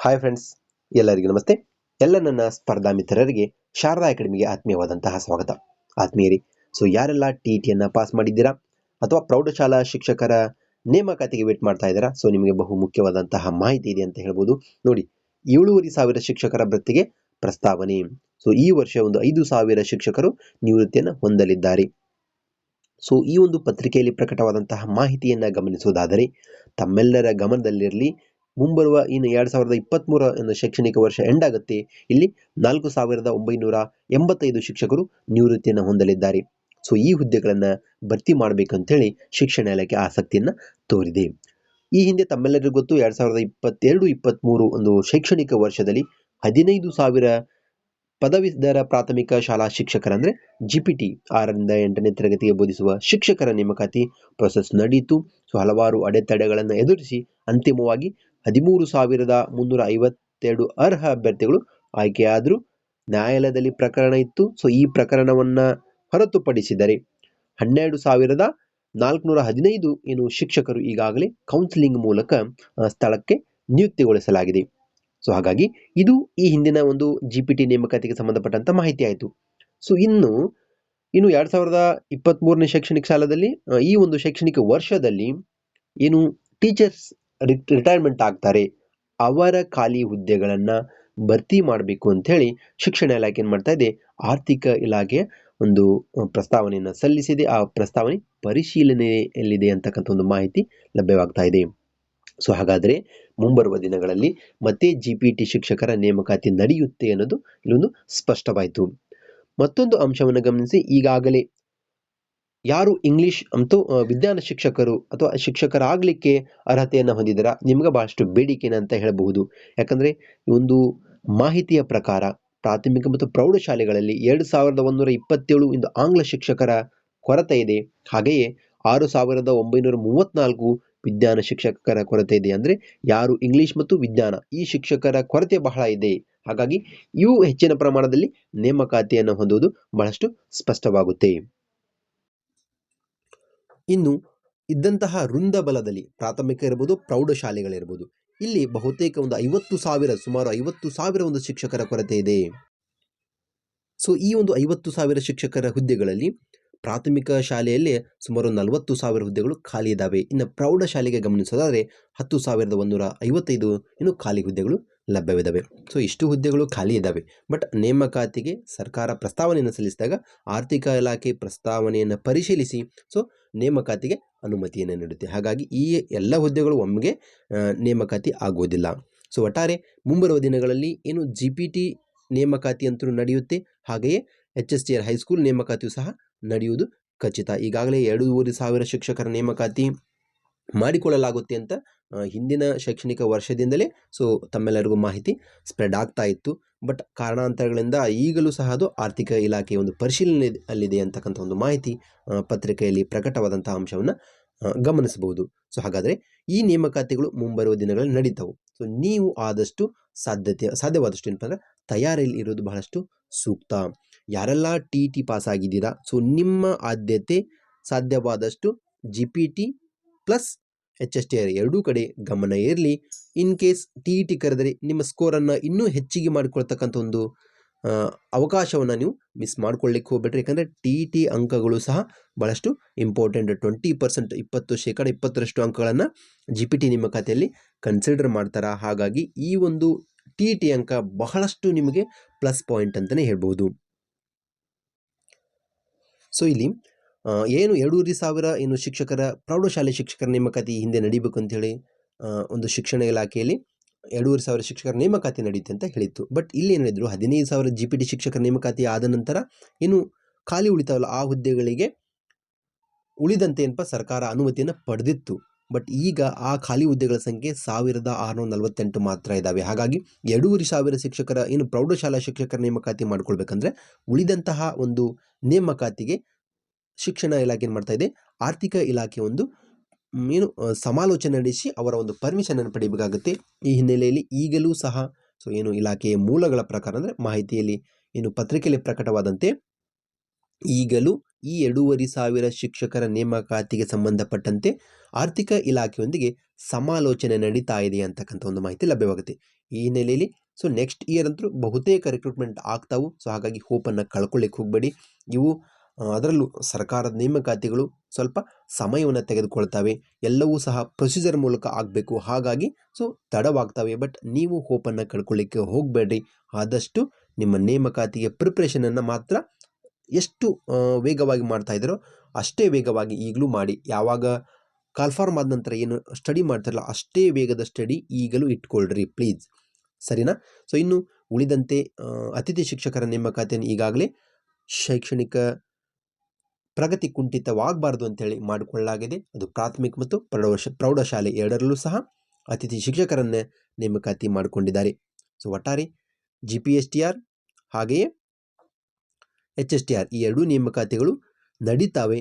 Hi friends, ಎಲ್ಲರಿಗೂ ನಮಸ್ತೆ. ಎಲ್ಲ ನನ್ನ ಸ್ಪರ್ಧಾ ಮಿತ್ರರಿಗೆ ಶಾರದಾ ಅಕಾಡೆಮಿಗೆ ಆತ್ಮೀಯವಾದಂತಹ ಸ್ವಾಗತ. ಆತ್ಮೀಯರೇ, ಯಾರೆಲ್ಲ TETಯನ್ನು ಪಾಸ್ ಮಾಡಿದ್ದೀರಾ ಅಥವಾ ಪ್ರೌಢಶಾಲಾ ಶಿಕ್ಷಕರ ನೇಮಕಾತಿಗೆ ವೇಟ್ ಮಾಡ್ತಾ ಇದ್ದೀರಾ, ನಿಮಗೆ ಬಹು ಮುಖ್ಯವಾದಂತಹ ಮಾಹಿತಿ ಇದೆ ಅಂತ ಹೇಳ್ಬೋದು. ನೋಡಿ, 7,500 ಶಿಕ್ಷಕರ ಭರ್ತಿಗೆ ಪ್ರಸ್ತಾವನೆ. ಈ ವರ್ಷ ಒಂದು 5,000 ಶಿಕ್ಷಕರು ನಿವೃತ್ತಿಯನ್ನು ಹೊಂದಲಿದ್ದಾರೆ. ಈ ಒಂದು ಪತ್ರಿಕೆಯಲ್ಲಿ ಪ್ರಕಟವಾದಂತಹ ಮಾಹಿತಿಯನ್ನು ಗಮನಿಸುವುದಾದರೆ ತಮ್ಮೆಲ್ಲರ ಗಮನದಲ್ಲಿರಲಿ, ಮುಂಬರುವ ಇನ್ನು 2023 ಶೈಕ್ಷಣಿಕ ವರ್ಷ ಎಂಡ್ ಆಗುತ್ತೆ. ಇಲ್ಲಿ 4,985 ಶಿಕ್ಷಕರು ನಿವೃತ್ತಿಯನ್ನು ಹೊಂದಲಿದ್ದಾರೆ. ಈ ಹುದ್ದೆಗಳನ್ನು ಭರ್ತಿ ಮಾಡಬೇಕಂತೇಳಿ ಶಿಕ್ಷಣ ಇಲಾಖೆ ಆಸಕ್ತಿಯನ್ನು ತೋರಿದೆ. ಈ ಹಿಂದೆ ತಮ್ಮೆಲ್ಲರಿಗೂ ಗೊತ್ತು, 2022-23 ಒಂದು ಶೈಕ್ಷಣಿಕ ವರ್ಷದಲ್ಲಿ 15,000 ಪದವೀಧರ ಪ್ರಾಥಮಿಕ ಶಾಲಾ ಶಿಕ್ಷಕರಂದ್ರೆ GPT 6ರಿಂದ 8ನೇ ತರಗತಿಗೆ ಬೋಧಿಸುವ ಶಿಕ್ಷಕರ ನೇಮಕಾತಿ ಪ್ರೊಸೆಸ್ ನಡೆಯಿತು. ಹಲವಾರು ಅಡೆತಡೆಗಳನ್ನು ಎದುರಿಸಿ ಅಂತಿಮವಾಗಿ 13,352 ಅರ್ಹ ಅಭ್ಯರ್ಥಿಗಳು ಆಯ್ಕೆಯಾದರು. ನ್ಯಾಯಾಲಯದಲ್ಲಿ ಪ್ರಕರಣ ಇತ್ತು. ಈ ಪ್ರಕರಣವನ್ನು ಹೊರತುಪಡಿಸಿದರೆ 12,415 ಶಿಕ್ಷಕರು ಈಗಾಗಲೇ ಕೌನ್ಸಿಲಿಂಗ್ ಮೂಲಕ ಸ್ಥಳಕ್ಕೆ ನಿಯುಕ್ತಿಗೊಳಿಸಲಾಗಿದೆ. ಹಾಗಾಗಿ ಇದು ಈ ಹಿಂದಿನ ಒಂದು GPT ನೇಮಕಾತಿಗೆ ಸಂಬಂಧಪಟ್ಟಂತ ಮಾಹಿತಿ ಆಯಿತು. ಇನ್ನು 2023ನೇ ಶೈಕ್ಷಣಿಕ ಸಾಲದಲ್ಲಿ ಈ ಒಂದು ಶೈಕ್ಷಣಿಕ ವರ್ಷದಲ್ಲಿ ಏನು ಟೀಚರ್ಸ್ ರಿಟೈರ್ಮೆಂಟ್ ಆಗ್ತಾರೆ, ಅವರ ಖಾಲಿ ಹುದ್ದೆಗಳನ್ನು ಭರ್ತಿ ಮಾಡಬೇಕು ಅಂತ ಹೇಳಿ ಶಿಕ್ಷಣ ಇಲಾಖೆ ಏನು ಮಾಡ್ತಾ ಇದೆ, ಆರ್ಥಿಕ ಇಲಾಖೆಯ ಒಂದು ಪ್ರಸ್ತಾವನೆಯನ್ನು ಸಲ್ಲಿಸಿದೆ. ಆ ಪ್ರಸ್ತಾವನೆ ಪರಿಶೀಲನೆಯಲ್ಲಿದೆ ಅಂತಕ್ಕಂಥ ಒಂದು ಮಾಹಿತಿ ಲಭ್ಯವಾಗ್ತಾ ಇದೆ. ಹಾಗಾದರೆ ಮುಂಬರುವ ದಿನಗಳಲ್ಲಿ ಮತ್ತೆ GPT ಶಿಕ್ಷಕರ ನೇಮಕಾತಿ ನಡೆಯುತ್ತೆ ಅನ್ನೋದು ಇಲ್ಲೊಂದು ಸ್ಪಷ್ಟವಾಯಿತು. ಮತ್ತೊಂದು ಅಂಶವನ್ನು ಗಮನಿಸಿ, ಈಗಾಗಲೇ ಯಾರು ಇಂಗ್ಲಿಷ್ ಮತ್ತು ವಿಜ್ಞಾನ ಶಿಕ್ಷಕರು ಅಥವಾ ಶಿಕ್ಷಕರಾಗಲಿಕ್ಕೆ ಅರ್ಹತೆಯನ್ನು ಹೊಂದಿದ್ದೀರಾ, ನಿಮ್ಗೆ ಬಹಳಷ್ಟು ಬೇಡಿಕೆನ ಅಂತ ಹೇಳಬಹುದು. ಯಾಕಂದರೆ ಈ ಒಂದು ಮಾಹಿತಿಯ ಪ್ರಕಾರ ಪ್ರಾಥಮಿಕ ಮತ್ತು ಪ್ರೌಢಶಾಲೆಗಳಲ್ಲಿ 2,127 ಇಂದು ಆಂಗ್ಲ ಶಿಕ್ಷಕರ ಕೊರತೆ ಇದೆ. ಹಾಗೆಯೇ 6,934 ವಿಜ್ಞಾನ ಶಿಕ್ಷಕರ ಕೊರತೆ ಇದೆ. ಅಂದರೆ ಯಾರು ಇಂಗ್ಲಿಷ್ ಮತ್ತು ವಿಜ್ಞಾನ ಈ ಶಿಕ್ಷಕರ ಕೊರತೆ ಬಹಳ ಇದೆ. ಹಾಗಾಗಿ ಇವು ಹೆಚ್ಚಿನ ಪ್ರಮಾಣದಲ್ಲಿ ನೇಮಕಾತಿಯನ್ನು ಹೊಂದುವುದು ಬಹಳಷ್ಟು ಸ್ಪಷ್ಟವಾಗುತ್ತೆ. ಇನ್ನು ಇದ್ದಂತಹ ವೃಂದ ಬಲದಲ್ಲಿ ಪ್ರಾಥಮಿಕ ಇರಬಹುದು, ಪ್ರೌಢಶಾಲೆಗಳಿರ್ಬೋದು, ಇಲ್ಲಿ ಬಹುತೇಕ ಒಂದು 50,000 ಸುಮಾರು 50,000 ಒಂದು ಶಿಕ್ಷಕರ ಕೊರತೆ ಇದೆ. ಈ ಒಂದು 50,000 ಶಿಕ್ಷಕರ ಹುದ್ದೆಗಳಲ್ಲಿ ಪ್ರಾಥಮಿಕ ಶಾಲೆಯಲ್ಲಿ ಸುಮಾರು 40,000 ಹುದ್ದೆಗಳು ಖಾಲಿ ಇದ್ದಾವೆ. ಇನ್ನು ಪ್ರೌಢಶಾಲೆಗೆ ಗಮನಿಸೋದಾದರೆ 10,155 ಇನ್ನು ಖಾಲಿ ಹುದ್ದೆಗಳು ಲಭ್ಯವಿದ್ದಾವೆ. ಇಷ್ಟು ಹುದ್ದೆಗಳು ಖಾಲಿ ಇದ್ದಾವೆ. ಬಟ್ ನೇಮಕಾತಿಗೆ ಸರ್ಕಾರ ಪ್ರಸ್ತಾವನೆಯನ್ನು ಸಲ್ಲಿಸಿದಾಗ ಆರ್ಥಿಕ ಇಲಾಖೆ ಪ್ರಸ್ತಾವನೆಯನ್ನು ಪರಿಶೀಲಿಸಿ ನೇಮಕಾತಿಗೆ ಅನುಮತಿಯನ್ನು ನೀಡುತ್ತೆ. ಹಾಗಾಗಿ ಈ ಎಲ್ಲ ಹುದ್ದೆಗಳು ಒಮ್ಮೆಗೆ ನೇಮಕಾತಿ ಆಗುವುದಿಲ್ಲ. ಒಟ್ಟಾರೆ ಮುಂಬರುವ ದಿನಗಳಲ್ಲಿ ಏನು GPT ನೇಮಕಾತಿ ಅಂತೂ ನಡೆಯುತ್ತೆ. ಹಾಗೆಯೇ HSTR ಹೈಸ್ಕೂಲ್ ನೇಮಕಾತಿಯು ಸಹ ನಡೆಯುವುದು ಖಚಿತ. ಈಗಾಗಲೇ 2,500 ಶಿಕ್ಷಕರ ನೇಮಕಾತಿ ಮಾಡಿಕೊಳ್ಳಲಾಗುತ್ತೆ ಅಂತ ಹಿಂದಿನ ಶೈಕ್ಷಣಿಕ ವರ್ಷದಿಂದಲೇ ತಮ್ಮೆಲ್ಲರಿಗೂ ಮಾಹಿತಿ ಸ್ಪ್ರೆಡ್ ಆಗ್ತಾ ಇತ್ತು. ಬಟ್ ಕಾರಣಾಂತರಗಳಿಂದ ಈಗಲೂ ಸಹ ಅದು ಆರ್ಥಿಕ ಇಲಾಖೆಯ ಒಂದು ಪರಿಶೀಲನೆ ಅಲ್ಲಿದೆ ಅಂತಕ್ಕಂಥ ಒಂದು ಮಾಹಿತಿ ಪತ್ರಿಕೆಯಲ್ಲಿ ಪ್ರಕಟವಾದಂತಹ ಅಂಶವನ್ನು ಗಮನಿಸಬಹುದು. ಹಾಗಾದರೆ ಈ ನೇಮಕಾತಿಗಳು ಮುಂಬರುವ ದಿನಗಳಲ್ಲಿ ನಡೀತಾವೆ. ನೀವು ಆದಷ್ಟು ಸಾಧ್ಯವಾದಷ್ಟು ಏನಪ್ಪ ಅಂದರೆ ತಯಾರಿಯಲ್ಲಿ ಇರೋದು ಬಹಳಷ್ಟು ಸೂಕ್ತ. ಯಾರೆಲ್ಲ TET ಪಾಸ್ ಆಗಿದ್ದೀರಾ, ನಿಮ್ಮ ಆದ್ಯತೆ ಸಾಧ್ಯವಾದಷ್ಟು GPT ಪ್ಲಸ್ HSTR ಎರಡೂ ಕಡೆ ಗಮನ ಇರಲಿ. ಇನ್ ಕೇಸ್ TET ಕರೆದರೆ ನಿಮ್ಮ ಸ್ಕೋರನ್ನು ಇನ್ನೂ ಹೆಚ್ಚಿಗೆ ಮಾಡಿಕೊಳ್ತಕ್ಕಂಥ ಒಂದು ಅವಕಾಶವನ್ನು ನೀವು ಮಿಸ್ ಮಾಡ್ಕೊಳ್ಳಿಕ್ಕೆ ಹೋಗ್ಬೇಡ್ರಿ. ಯಾಕಂದರೆ TET ಅಂಕಗಳು ಸಹ ಬಹಳಷ್ಟು ಇಂಪಾರ್ಟೆಂಟ್. 20% 20% ಅಂಕಗಳನ್ನು GPT ನೇಮಕಾತಿಯಲ್ಲಿ ಕನ್ಸಿಡರ್ ಮಾಡ್ತಾರೆ. ಹಾಗಾಗಿ ಈ ಒಂದು TET ಅಂಕ ಬಹಳಷ್ಟು ನಿಮಗೆ ಪ್ಲಸ್ ಪಾಯಿಂಟ್ ಅಂತಲೇ ಹೇಳ್ಬೋದು. ಇಲ್ಲಿ ಏನು 2,500 ಶಿಕ್ಷಕರ ಪ್ರೌಢಶಾಲೆ ಶಿಕ್ಷಕರ ನೇಮಕಾತಿ ಹಿಂದೆ ನಡೀಬೇಕು ಅಂತೇಳಿ ಒಂದು ಶಿಕ್ಷಣ ಇಲಾಖೆಯಲ್ಲಿ 2,500 ಶಿಕ್ಷಕರ ನೇಮಕಾತಿ ನಡೆಯುತ್ತೆ ಅಂತ ಹೇಳಿತ್ತು. ಬಟ್ ಇಲ್ಲಿ ಏನು ಹೇಳಿದ್ರು, 15,000 GPT ಶಿಕ್ಷಕರ ನೇಮಕಾತಿ ಆದ ನಂತರ ಇನ್ನು ಖಾಲಿ ಉಳಿತಾವಲ್ಲ ಆ ಹುದ್ದೆಗಳಿಗೆ ಉಳಿದಂತೆ ಏನಪ್ಪ ಸರ್ಕಾರ ಅನುಮತಿಯನ್ನು ಪಡೆದಿತ್ತು. ಬಟ್ ಈಗ ಆ ಖಾಲಿ ಹುದ್ದೆಗಳ ಸಂಖ್ಯೆ 1,648 ಮಾತ್ರ ಇದ್ದಾವೆ. ಹಾಗಾಗಿ 2,500 ಶಿಕ್ಷಕರ ಏನು ಪ್ರೌಢಶಾಲಾ ಶಿಕ್ಷಕರ ನೇಮಕಾತಿ ಮಾಡ್ಕೊಳ್ಬೇಕಂದ್ರೆ ಉಳಿದಂತಹ ಒಂದು ನೇಮಕಾತಿಗೆ ಶಿಕ್ಷಣ ಇಲಾಖೆ ಏನು ಮಾಡ್ತಾ ಇದೆ, ಆರ್ಥಿಕ ಇಲಾಖೆ ಒಂದು ಏನು ಸಮಾಲೋಚನೆ ನಡೆಸಿ ಅವರ ಒಂದು ಪರ್ಮಿಷನ್ ಅನ್ನು ಪಡೆಯಬೇಕಾಗುತ್ತೆ. ಈ ಹಿನ್ನೆಲೆಯಲ್ಲಿ ಈಗಲೂ ಸಹ ಏನು ಇಲಾಖೆಯ ಮೂಲಗಳ ಪ್ರಕಾರ ಅಂದರೆ ಮಾಹಿತಿಯಲ್ಲಿ ಏನು ಪತ್ರಿಕೆಯಲ್ಲಿ ಪ್ರಕಟವಾದಂತೆ ಈಗಲೂ ಈ 2,500 ಶಿಕ್ಷಕರ ನೇಮಕಾತಿಗೆ ಸಂಬಂಧಪಟ್ಟಂತೆ ಆರ್ಥಿಕ ಇಲಾಖೆಯೊಂದಿಗೆ ಸಮಾಲೋಚನೆ ನಡೀತಾ ಇದೆ ಅಂತಕ್ಕಂಥ ಒಂದು ಮಾಹಿತಿ ಲಭ್ಯವಾಗುತ್ತೆ. ಈ ಹಿನ್ನೆಲೆಯಲ್ಲಿ ನೆಕ್ಸ್ಟ್ ಇಯರ್ ಅಂತೂ ಬಹುತೇಕ ರಿಕ್ರೂಟ್ಮೆಂಟ್ ಆಗ್ತಾವು. ಹಾಗಾಗಿ ಹೋಪನ್ನು ಕಳ್ಕೊಳ್ಳಿಕ್ಕೆ ಹೋಗಬೇಡಿ. ಇವು ಅದರಲ್ಲೂ ಸರ್ಕಾರದ ನೇಮಕಾತಿಗಳು ಸ್ವಲ್ಪ ಸಮಯವನ್ನು ತೆಗೆದುಕೊಳ್ತವೆ. ಎಲ್ಲವೂ ಸಹ ಪ್ರೊಸೀಜರ್ ಮೂಲಕ ಆಗಬೇಕು. ಹಾಗಾಗಿ ತಡವಾಗ್ತವೆ. ಬಟ್ ನೀವು ಹೋಪನ್ನು ಕಳ್ಕೊಳ್ಳಿಕ್ಕೆ ಹೋಗಬೇಡ್ರಿ. ಆದಷ್ಟು ನಿಮ್ಮ ನೇಮಕಾತಿಗೆ ಪ್ರಿಪ್ರೇಷನನ್ನು ಮಾತ್ರ ಎಷ್ಟು ವೇಗವಾಗಿ ಮಾಡ್ತಾ ಇದ್ದಾರೋ ಅಷ್ಟೇ ವೇಗವಾಗಿ ಈಗಲೂ ಮಾಡಿ. ಯಾವಾಗ ಕಾಲ್ಫಾರ್ಮ್ ಆದ ನಂತರ ಏನು ಸ್ಟಡಿ ಮಾಡ್ತಾರಲ್ಲ ಅಷ್ಟೇ ವೇಗದ ಸ್ಟಡಿ ಈಗಲೂ ಇಟ್ಕೊಳ್ರಿ ಪ್ಲೀಸ್, ಸರಿನಾ? ಇನ್ನು ಉಳಿದಂತೆ ಅತಿಥಿ ಶಿಕ್ಷಕರ ನೇಮಕಾತಿಯನ್ನು ಈಗಾಗಲೇ ಶೈಕ್ಷಣಿಕ ಪ್ರಗತಿ ಕುಂಠಿತವಾಗಬಾರ್ದು ಅಂತೇಳಿ ಮಾಡಿಕೊಳ್ಳಲಾಗಿದೆ. ಅದು ಪ್ರಾಥಮಿಕ ಮತ್ತು ಪ್ರೌಢಶಾಲೆ ಎರಡರಲ್ಲೂ ಸಹ ಅತಿಥಿ ಶಿಕ್ಷಕರನ್ನೇ ನೇಮಕಾತಿ ಮಾಡಿಕೊಂಡಿದ್ದಾರೆ. ಒಟ್ಟಾರೆ GPSTR ಹಾಗೆಯೇ HSTR ಈ ಎರಡೂ ನೇಮಕಾತಿಗಳು ನಡೀತಾವೆ.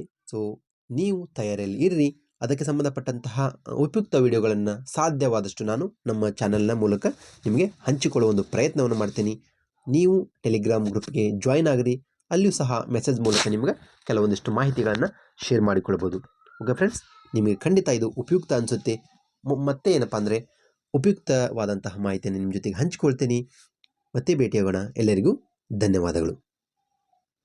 ನೀವು ತಯಾರಿಯಲ್ಲಿ ಇರ್ರಿ. ಅದಕ್ಕೆ ಸಂಬಂಧಪಟ್ಟಂತಹ ಉಪಯುಕ್ತ ವಿಡಿಯೋಗಳನ್ನು ಸಾಧ್ಯವಾದಷ್ಟು ನಾನು ನಮ್ಮ ಚಾನಲ್ನ ಮೂಲಕ ನಿಮಗೆ ಹಂಚಿಕೊಳ್ಳುವ ಒಂದು ಪ್ರಯತ್ನವನ್ನು ಮಾಡ್ತೀನಿ. ನೀವು ಟೆಲಿಗ್ರಾಮ್ ಗ್ರೂಪ್ಗೆ ಜಾಯ್ನ್ ಆಗಿರಿ. ಅಲ್ಲಿಯೂ ಸಹ ಮೆಸೇಜ್ ಮೂಲಕ ನಿಮಗೆ ಕೆಲವೊಂದಿಷ್ಟು ಮಾಹಿತಿಗಳನ್ನು ಶೇರ್ ಮಾಡಿಕೊಳ್ಬೋದು. ಓಕೆ ಫ್ರೆಂಡ್ಸ್, ನಿಮಗೆ ಖಂಡಿತ ಇದು ಉಪಯುಕ್ತ ಅನಿಸುತ್ತೆ. ಮತ್ತೆ ಏನಪ್ಪ ಅಂದರೆ ಉಪಯುಕ್ತವಾದಂತಹ ಮಾಹಿತಿಯನ್ನು ನಿಮ್ಮ ಜೊತೆಗೆ ಹಂಚಿಕೊಳ್ತೀನಿ. ಮತ್ತೆ ಭೇಟಿಯಾಗೋಣ. ಎಲ್ಲರಿಗೂ ಧನ್ಯವಾದಗಳು.